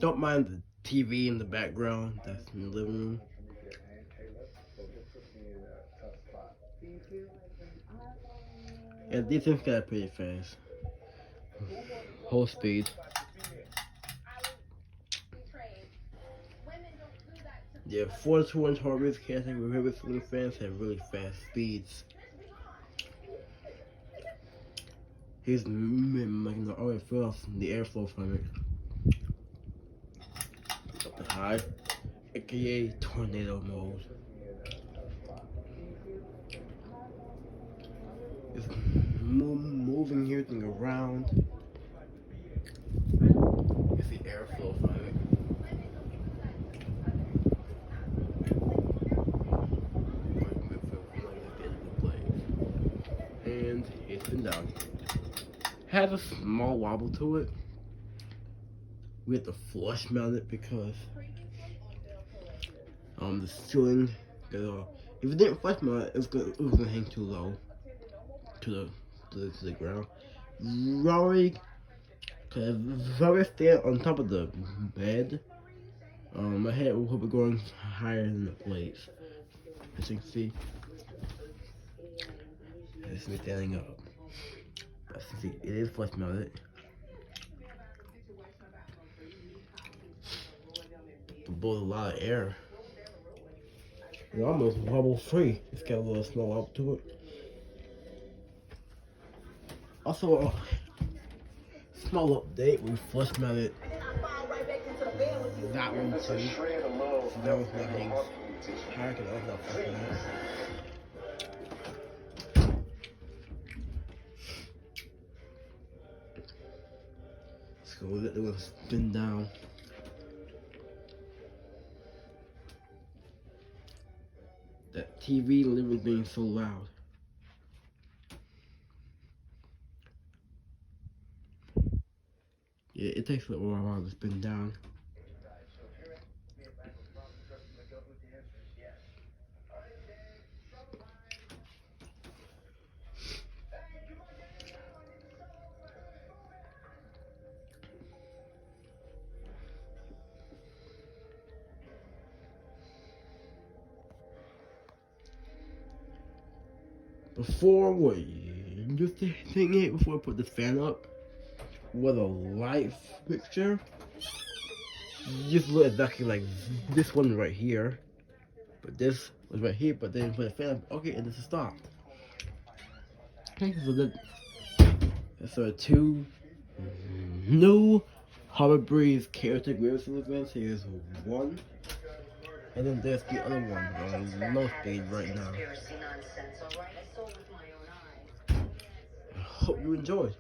Don't mind the TV in the background that's in the living room. Yeah, these things got pretty fast. Whole speed. Yeah, 42-inch Harvey's casting with heavy ceiling fans have really fast speeds. He's making the oil fill the airflow from it. Up to high, aka tornado mode. It's moving everything around. It's the airflow from it. And it's been down. Has a small wobble to it. We have to flush mount it because the ceiling, if it didn't flush mount it, it was gonna hang too low to the ground. Rory, cause Rory stand on top of the bed. My head will be going higher than the plates. As you can see, it's me standing up. But see, it is flush mounted. It blows a lot of air. It's almost wobble free. It's got a little small wobble to it. Also, a small update, we flush mounted that one too. So that one's not hanging higher because I was not flush mounted. So we'll let the spin down. That TV in the living room being so loud. Yeah, it takes a little while to spin down. Before just the thing here before I put the fan up with a light fixture, just look exactly like this one right here, but this was right here, but then put the fan up, okay, and this is stopped. Okay, so two new Harbor Breeze Caratuk wave events. Here's one, and then there's the other one on low speed right now. I hope you enjoyed.